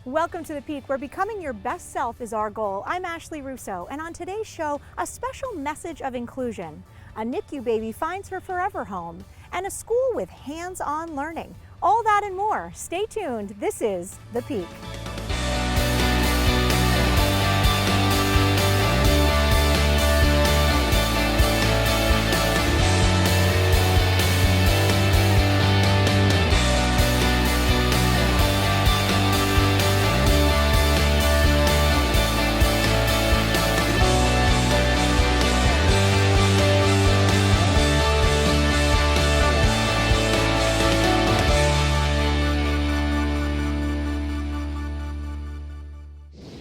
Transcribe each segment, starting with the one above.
Welcome to The Peak, where becoming your best self is our goal. I'm Ashley Russo, and on today's show, a special message of inclusion. A NICU baby finds her forever home, and a school with hands-on learning. All that and more. Stay tuned. This is The Peak.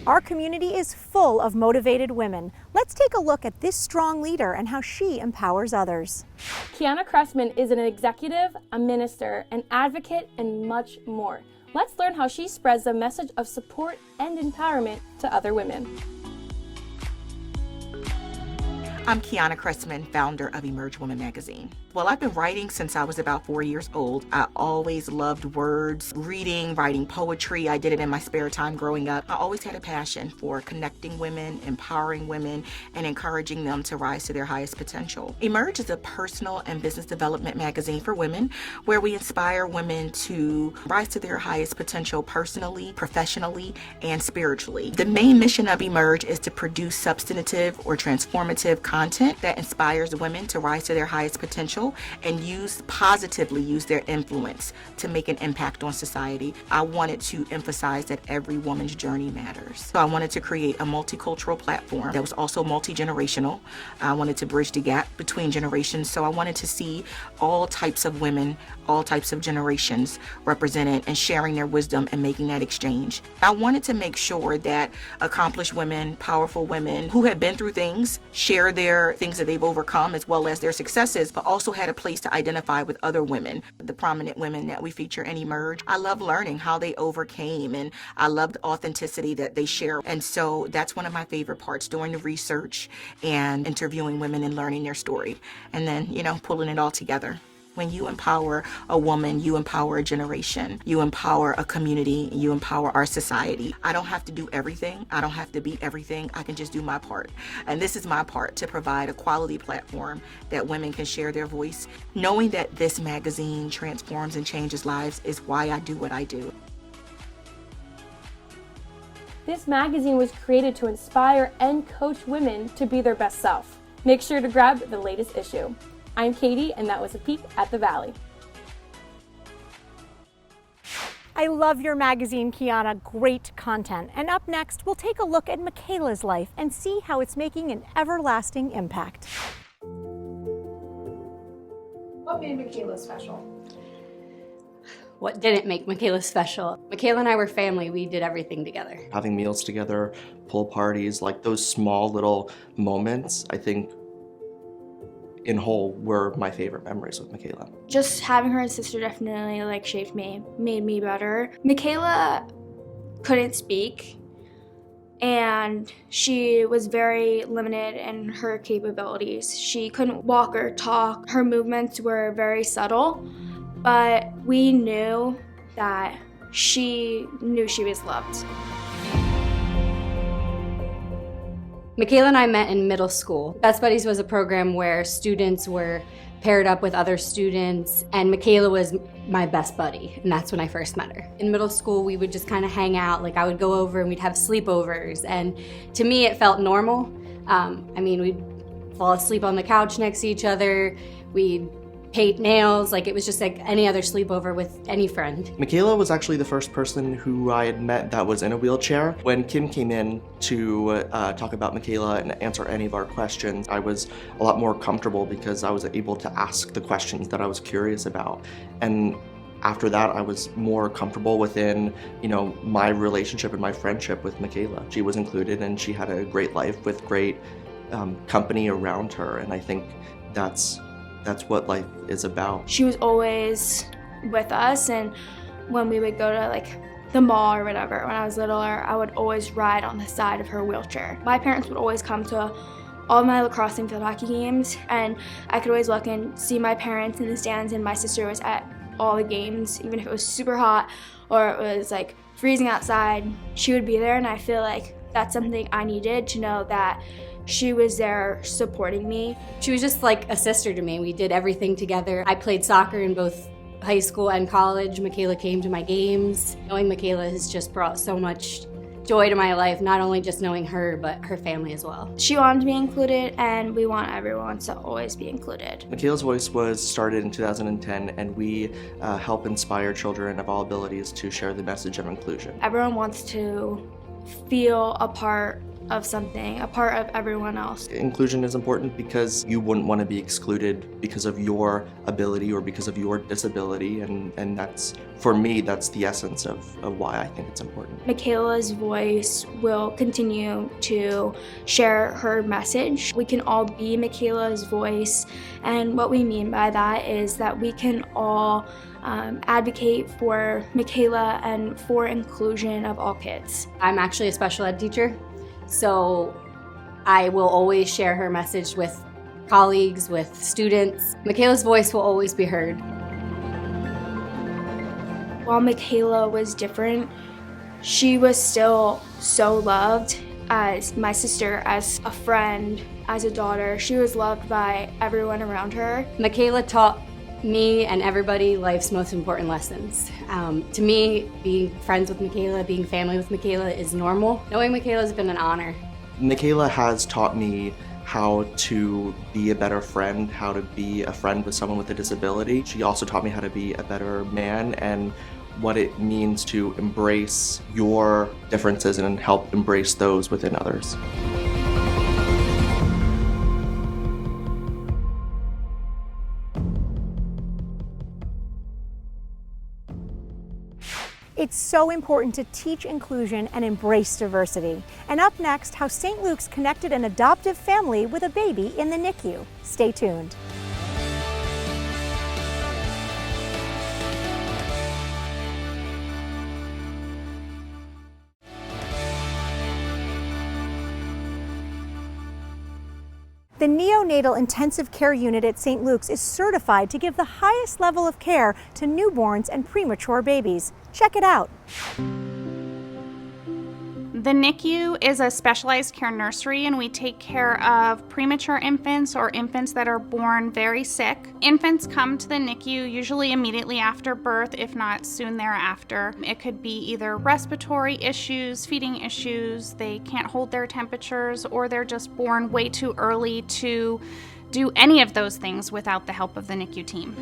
Our community is full of motivated women. Let's take a look at this strong leader and how she empowers others. Qiana Cressman is an executive, a minister, an advocate, and much more. Let's learn how she spreads the message of support and empowerment to other women. I'm Qiana Cressman, founder of Emerge Women magazine. Well, I've been writing since I was about 4 years old. I always loved words, reading, writing poetry. I did it in my spare time growing up. I always had a passion for connecting women, empowering women, and encouraging them to rise to their highest potential. Emerge is a personal and business development magazine for women where we inspire women to rise to their highest potential personally, professionally, and spiritually. The main mission of Emerge is to produce substantive or transformative content that inspires women to rise to their highest potential and positively use their influence to make an impact on society. I wanted to emphasize that every woman's journey matters. So I wanted to create a multicultural platform that was also multi-generational. I wanted to bridge the gap between generations. So I wanted to see all types of women, all types of generations represented and sharing their wisdom and making that exchange. I wanted to make sure that accomplished women, powerful women who have been through things, share their things that they've overcome as well as their successes, but also had a place to identify with other women, the prominent women that we feature in Emerge. I love learning how they overcame, and I love the authenticity that they share. And so that's one of my favorite parts, doing the research and interviewing women and learning their story, and then, pulling it all together. When you empower a woman, you empower a generation, you empower a community, you empower our society. I don't have to do everything. I don't have to be everything. I can just do my part. And this is my part, to provide a quality platform that women can share their voice. Knowing that this magazine transforms and changes lives is why I do what I do. This magazine was created to inspire and coach women to be their best self. Make sure to grab the latest issue. I'm Katie, and that was a peek at the Valley. I love your magazine, Qiana. Great content. And up next, we'll take a look at Mikayla's life and see how it's making an everlasting impact. What made Mikayla special? What didn't make Mikayla special? Mikayla and I were family. We did everything together. Having meals together, pool parties, like those small little moments, I think in whole were my favorite memories with Mikayla. Just having her as sister definitely shaped me, made me better. Mikayla couldn't speak, and she was very limited in her capabilities. She couldn't walk or talk. Her movements were very subtle, but we knew that she knew she was loved. Mikayla and I met in middle school. Best Buddies was a program where students were paired up with other students, and Mikayla was my best buddy, and that's when I first met her. In middle school, we would just kind of hang out. I would go over and we'd have sleepovers, and to me, it felt normal. We'd fall asleep on the couch next to each other. We'd paint nails. It was just like any other sleepover with any friend. Mikayla was actually the first person who I had met that was in a wheelchair. When Kim came in to talk about Mikayla and answer any of our questions, I was a lot more comfortable because I was able to ask the questions that I was curious about. And after that, I was more comfortable within, my relationship and my friendship with Mikayla. She was included, and she had a great life with great company around her, and I think that's what life is about. She was always with us, and when we would go to the mall or whatever, when I was littler, I would always ride on the side of her wheelchair. My parents would always come to all my lacrosse and field hockey games, and I could always look and see my parents in the stands, and my sister was at all the games, even if it was super hot or it was like freezing outside. She would be there, and I feel like that's something I needed to know, that she was there supporting me. She was just like a sister to me. We did everything together. I played soccer in both high school and college. Mikayla came to my games. Knowing Mikayla has just brought so much joy to my life, not only just knowing her, but her family as well. She wanted to be included, and we want everyone to always be included. Mikayla's Voice was started in 2010, and we help inspire children of all abilities to share the message of inclusion. Everyone wants to feel a part of something, a part of everyone else. Inclusion is important because you wouldn't want to be excluded because of your ability or because of your disability, and that's, for me, that's the essence of why I think it's important. Mikayla's Voice will continue to share her message. We can all be Mikayla's voice, and what we mean by that is that we can all advocate for Mikayla and for inclusion of all kids. I'm actually a special ed teacher, so I will always share her message with colleagues, with students. Mikayla's voice will always be heard. While Mikayla was different, she was still so loved as my sister, as a friend, as a daughter. She was loved by everyone around her. Mikayla taught me and everybody life's most important lessons. To me, being friends with Mikayla, being family with Mikayla is normal. Knowing Mikayla has been an honor. Mikayla has taught me how to be a better friend, how to be a friend with someone with a disability. She also taught me how to be a better man and what it means to embrace your differences and help embrace those within others. It's so important to teach inclusion and embrace diversity. And up next, how St. Luke's connected an adoptive family with a baby in the NICU. Stay tuned. The Neonatal Intensive Care Unit at St. Luke's is certified to give the highest level of care to newborns and premature babies. Check it out. The NICU is a specialized care nursery, and we take care of premature infants or infants that are born very sick. Infants come to the NICU usually immediately after birth, if not soon thereafter. It could be either respiratory issues, feeding issues, they can't hold their temperatures, or they're just born way too early to do any of those things without the help of the NICU team.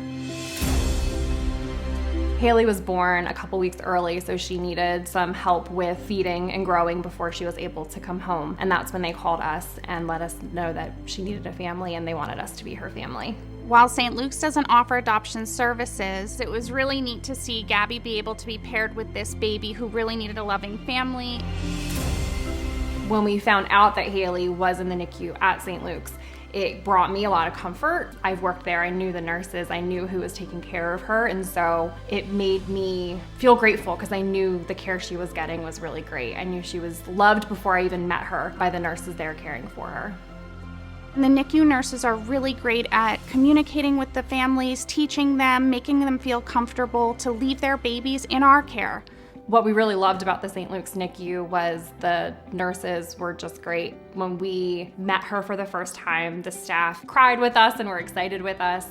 Haley was born a couple weeks early, so she needed some help with feeding and growing before she was able to come home. And that's when they called us and let us know that she needed a family and they wanted us to be her family. While St. Luke's doesn't offer adoption services, it was really neat to see Gabby be able to be paired with this baby who really needed a loving family. When we found out that Haley was in the NICU at St. Luke's, it brought me a lot of comfort. I've worked there, I knew the nurses, I knew who was taking care of her, and so it made me feel grateful because I knew the care she was getting was really great. I knew she was loved before I even met her by the nurses there caring for her. And the NICU nurses are really great at communicating with the families, teaching them, making them feel comfortable to leave their babies in our care. What we really loved about the St. Luke's NICU was the nurses were just great. When we met her for the first time, the staff cried with us and were excited with us.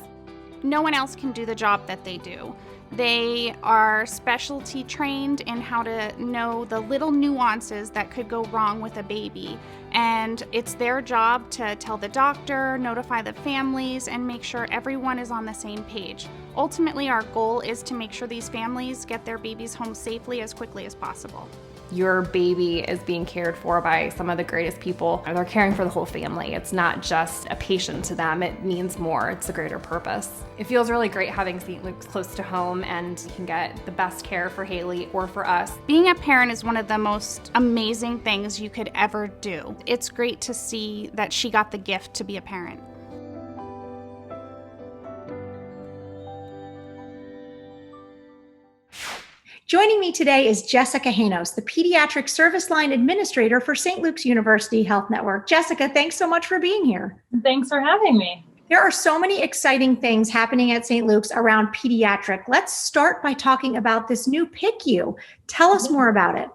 No one else can do the job that they do. They are specialty trained in how to know the little nuances that could go wrong with a baby. And it's their job to tell the doctor, notify the families, and make sure everyone is on the same page. Ultimately, our goal is to make sure these families get their babies home safely as quickly as possible. Your baby is being cared for by some of the greatest people. They're caring for the whole family. It's not just a patient to them. It means more. It's a greater purpose. It feels really great having St. Luke's close to home, and you can get the best care for Haley or for us. Being a parent is one of the most amazing things you could ever do. It's great to see that she got the gift to be a parent. Joining me today is Jessica Hanos, the Pediatric Service Line Administrator for St. Luke's University Health Network. Jessica, thanks so much for being here. Thanks for having me. There are so many exciting things happening at St. Luke's around pediatric. Let's start by talking about this new PICU. Tell us more about it.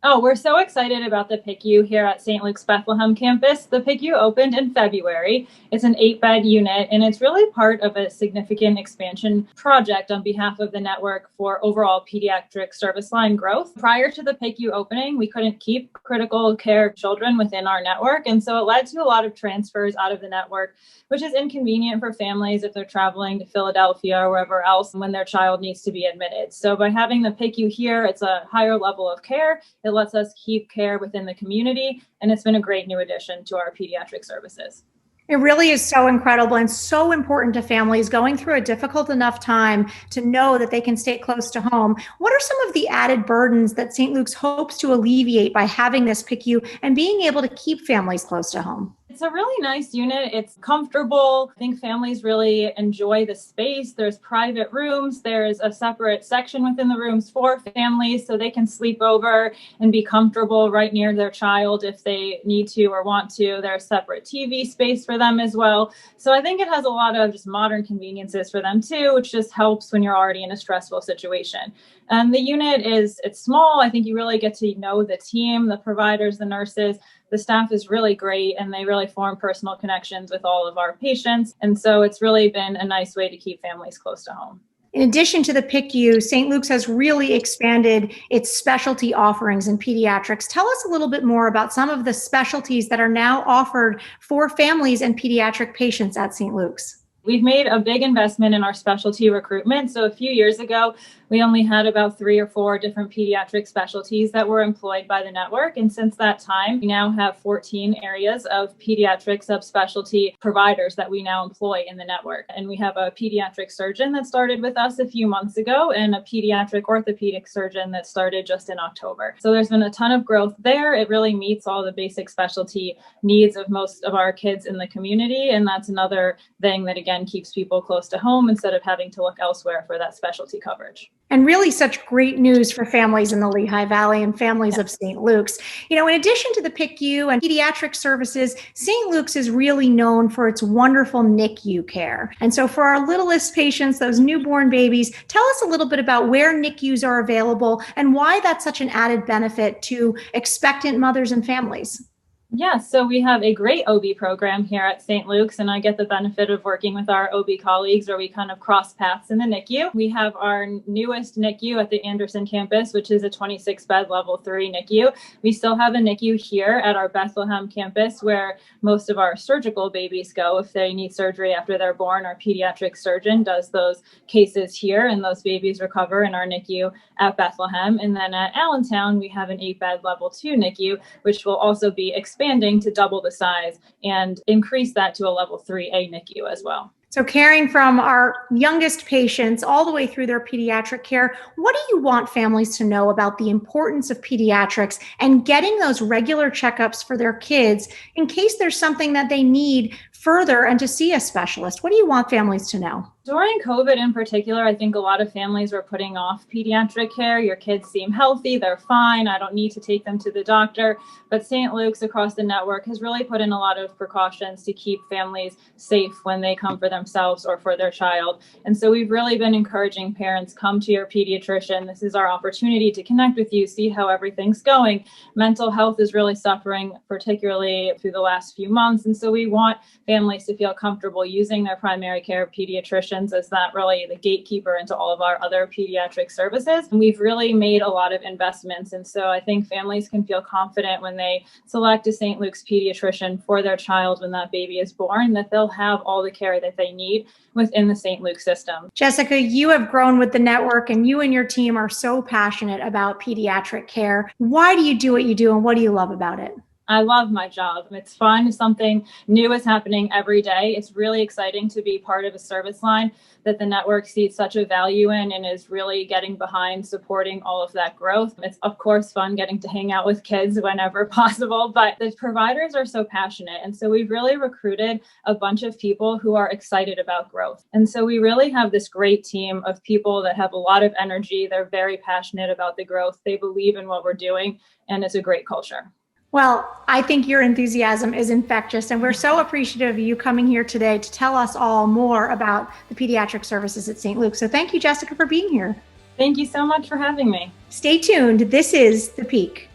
Oh, we're so excited about the PICU here at St. Luke's Bethlehem campus. The PICU opened in February. It's an 8-bed unit, and it's really part of a significant expansion project on behalf of the network for overall pediatric service line growth. Prior to the PICU opening, we couldn't keep critical care children within our network, and so it led to a lot of transfers out of the network, which is inconvenient for families if they're traveling to Philadelphia or wherever else when their child needs to be admitted. So by having the PICU here, it's a higher level of care. It lets us keep care within the community, and it's been a great new addition to our pediatric services. It really is so incredible and so important to families going through a difficult enough time to know that they can stay close to home. What are some of the added burdens that St. Luke's hopes to alleviate by having this PICU and being able to keep families close to home? It's a really nice unit. It's comfortable. I think families really enjoy the space. There's private rooms. There's a separate section within the rooms for families so they can sleep over and be comfortable right near their child if they need to or want to. There's separate TV space for them as well. So I think it has a lot of just modern conveniences for them too, which just helps when you're already in a stressful situation. And the unit it's small. I think you really get to know the team, the providers, the nurses. The staff is really great, and they really form personal connections with all of our patients. And so it's really been a nice way to keep families close to home. In addition to the PICU, St. Luke's has really expanded its specialty offerings in pediatrics. Tell us a little bit more about some of the specialties that are now offered for families and pediatric patients at St. Luke's. We've made a big investment in our specialty recruitment. So a few years ago, we only had about 3 or 4 different pediatric specialties that were employed by the network. And since that time, we now have 14 areas of pediatric subspecialty providers that we now employ in the network. And we have a pediatric surgeon that started with us a few months ago and a pediatric orthopedic surgeon that started just in October. So there's been a ton of growth there. It really meets all the basic specialty needs of most of our kids in the community. And that's another thing that, again, keeps people close to home instead of having to look elsewhere for that specialty coverage. And really such great news for families in the Lehigh Valley and families of St. Luke's. You know, in addition to the PICU and pediatric services, St. Luke's is really known for its wonderful NICU care. And so for our littlest patients, those newborn babies, tell us a little bit about where NICUs are available and why that's such an added benefit to expectant mothers and families. Yeah, so we have a great OB program here at St. Luke's, and I get the benefit of working with our OB colleagues where we kind of cross paths in the NICU. We have our newest NICU at the Anderson campus, which is a 26-bed level 3 NICU. We still have a NICU here at our Bethlehem campus where most of our surgical babies go if they need surgery after they're born. Our pediatric surgeon does those cases here, and those babies recover in our NICU at Bethlehem. And then at Allentown, we have an 8-bed level 2 NICU, which will also be expanding to double the size and increase that to a level 3A NICU as well. So caring from our youngest patients all the way through their pediatric care, what do you want families to know about the importance of pediatrics and getting those regular checkups for their kids in case there's something that they need further and to see a specialist? What do you want families to know? During COVID in particular, I think a lot of families were putting off pediatric care. Your kids seem healthy, they're fine, I don't need to take them to the doctor. But St. Luke's across the network has really put in a lot of precautions to keep families safe when they come for themselves or for their child. And so we've really been encouraging parents, come to your pediatrician. This is our opportunity to connect with you, see how everything's going. Mental health is really suffering, particularly through the last few months. And so we want families to feel comfortable using their primary care pediatrician as that really the gatekeeper into all of our other pediatric services. And we've really made a lot of investments. And so I think families can feel confident when they select a St. Luke's pediatrician for their child when that baby is born, that they'll have all the care that they need within the St. Luke's system. Jessica, you have grown with the network and you and your team are so passionate about pediatric care. Why do you do what you do and what do you love about it? I love my job. It's fun. Something new is happening every day. It's really exciting to be part of a service line that the network sees such a value in and is really getting behind supporting all of that growth. It's of course fun getting to hang out with kids whenever possible, but the providers are so passionate. And so we've really recruited a bunch of people who are excited about growth. And so we really have this great team of people that have a lot of energy. They're very passionate about the growth. They believe in what we're doing, and it's a great culture. Well, I think your enthusiasm is infectious, and we're so appreciative of you coming here today to tell us all more about the pediatric services at St. Luke's. So thank you, Jessica, for being here. Thank you so much for having me. Stay tuned. This is The Peak.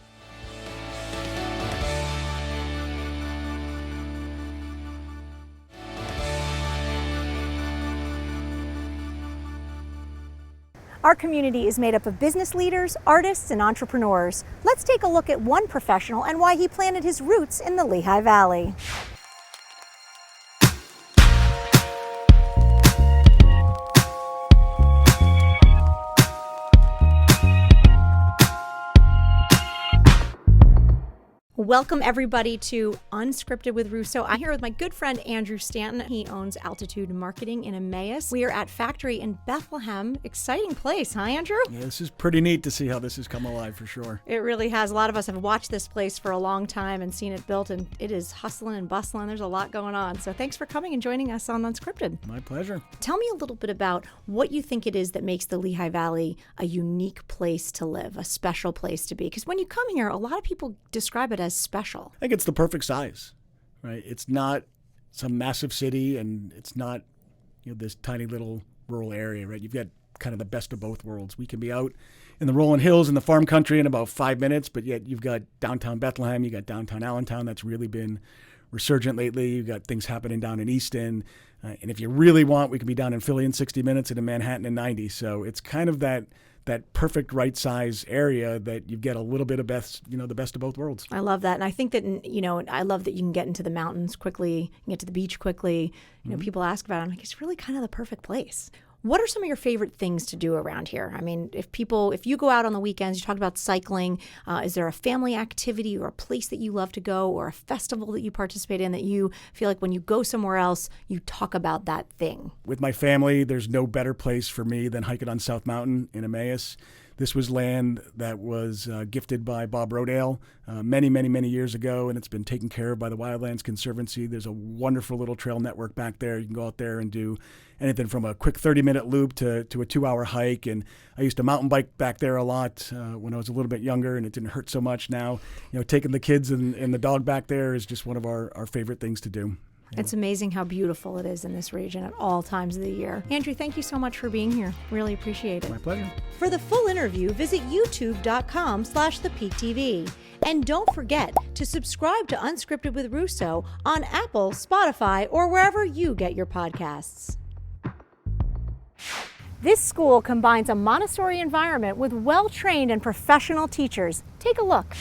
Our community is made up of business leaders, artists, and entrepreneurs. Let's take a look at one professional and why he planted his roots in the Lehigh Valley. Welcome everybody to Unscripted with Russo. I'm here with my good friend Andrew Stanten. He owns Altitude Marketing in Emmaus. We are at Factory in Bethlehem. Exciting place, huh, Andrew? Yeah, this is pretty neat to see how this has come alive for sure. It really has. A lot of us have watched this place for a long time and seen it built, and it is hustling and bustling. There's a lot going on. So thanks for coming and joining us on Unscripted. My pleasure. Tell me a little bit about what you think it is that makes the Lehigh Valley a unique place to live, a special place to be. Because when you come here, a lot of people describe it as special. I think it's the perfect size, right? It's not some massive city, and it's not, this tiny little rural area, right? You've got kind of the best of both worlds. We can be out in the rolling hills in the farm country in about 5 minutes, but yet you've got downtown Bethlehem, you got downtown Allentown. That's really been resurgent lately. You've got things happening down in Easton. And if you really want, we can be down in Philly in 60 minutes and in Manhattan in 90. So it's kind of that perfect right size area that you get a little bit of the best of both worlds. I love that. And I think that, I love that you can get into the mountains quickly, you can get to the beach quickly. People ask about it. I'm like, it's really kind of the perfect place. What are some of your favorite things to do around here? I mean, if you go out on the weekends, you talked about cycling, is there a family activity or a place that you love to go or a festival that you participate in that you feel like when you go somewhere else, you talk about that thing? With my family, there's no better place for me than hiking on South Mountain in Emmaus. This was land that was gifted by Bob Rodale many, many, many years ago, and it's been taken care of by the Wildlands Conservancy. There's a wonderful little trail network back there. You can go out there and do anything from a quick 30-minute loop to a 2-hour hike. And I used to mountain bike back there a lot when I was a little bit younger, and it didn't hurt so much now. Taking the kids and the dog back there is just one of our favorite things to do. It's amazing how beautiful it is in this region at all times of the year. Andrew, thank you so much for being here. Really appreciate it. My pleasure. For the full interview, visit youtube.com/thepeaktv. And don't forget to subscribe to Unscripted with Russo on Apple, Spotify, or wherever you get your podcasts. This school combines a Montessori environment with well-trained and professional teachers. Take a look.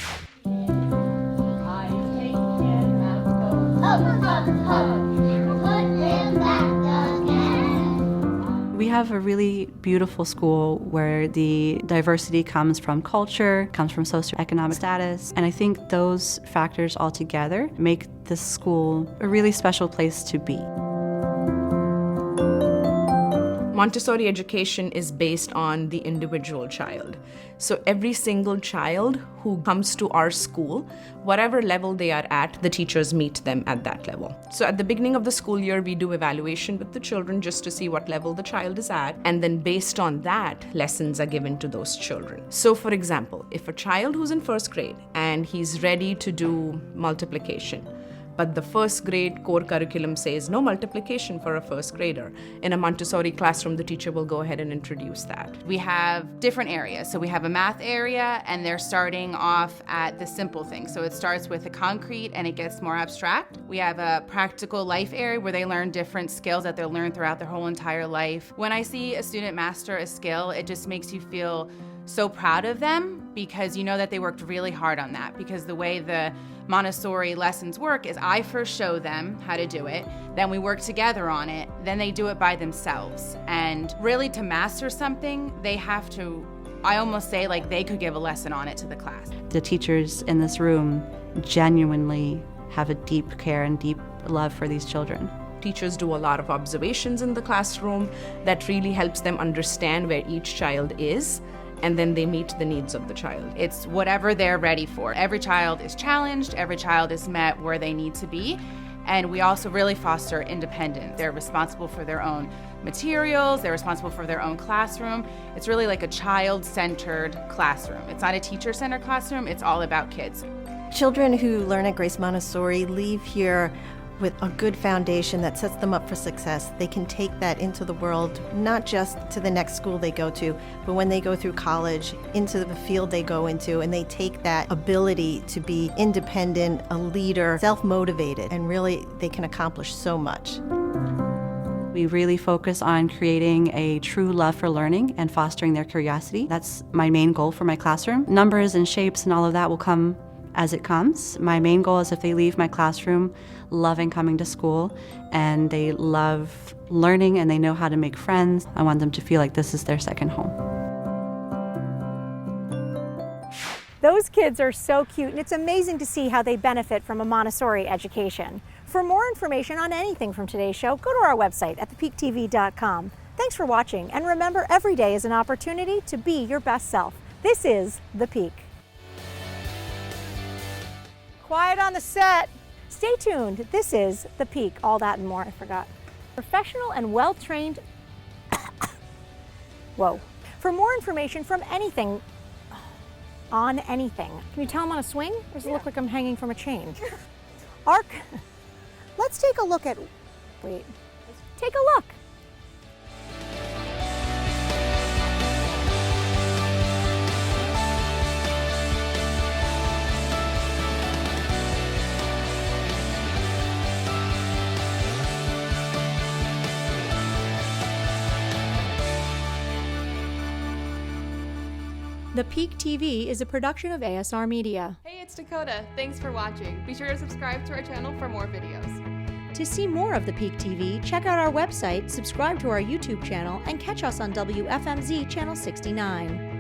We have a really beautiful school where the diversity comes from culture, comes from socioeconomic status, and I think those factors all together make this school a really special place to be. Montessori education is based on the individual child. So every single child who comes to our school, whatever level they are at, the teachers meet them at that level. So at the beginning of the school year, we do evaluation with the children just to see what level the child is at. And then based on that, lessons are given to those children. So for example, if a child who's in first grade and he's ready to do multiplication, but the first grade core curriculum says no multiplication for a first grader. In a Montessori classroom, the teacher will go ahead and introduce that. We have different areas. So we have a math area, and they're starting off at the simple things. So it starts with the concrete and it gets more abstract. We have a practical life area where they learn different skills that they'll learn throughout their whole entire life. When I see a student master a skill, it just makes you feel so proud of them because you know that they worked really hard on that. Because the way the Montessori lessons work is I first show them how to do it, then we work together on it, then they do it by themselves. And really to master something, they have to, I almost say like they could give a lesson on it to the class. The teachers in this room genuinely have a deep care and deep love for these children. Teachers do a lot of observations in the classroom that really helps them understand where each child is, and then they meet the needs of the child. It's whatever they're ready for. Every child is challenged, every child is met where they need to be, and we also really foster independence. They're responsible for their own materials, they're responsible for their own classroom. It's really like a child-centered classroom. It's not a teacher-centered classroom, it's all about kids. Children who learn at Grace Montessori leave here with a good foundation that sets them up for success. They can take that into the world, not just to the next school they go to, but when they go through college, into the field they go into, and they take that ability to be independent, a leader, self-motivated, and really they can accomplish so much. We really focus on creating a true love for learning and fostering their curiosity. That's my main goal for my classroom. Numbers and shapes and all of that will come as it comes. My main goal is if they leave my classroom loving coming to school and they love learning and they know how to make friends, I want them to feel like this is their second home. Those kids are so cute, and it's amazing to see how they benefit from a Montessori education. For more information on anything from today's show, go to our website at thepeaktv.com. Thanks for watching, and remember, every day is an opportunity to be your best self. This is The Peak. Quiet on the set. Stay tuned. This is The Peak. All that and more. I forgot. Professional and well-trained. Whoa. For more information from anything, on anything. Can you tell I'm on a swing? Or does it look like I'm hanging from a chain? Let's take a look at. Wait. Take a look. The Peak TV is a production of ASR Media. Hey, it's Dakota. Thanks for watching. Be sure to subscribe to our channel for more videos. To see more of The Peak TV, check out our website, subscribe to our YouTube channel, and catch us on WFMZ Channel 69.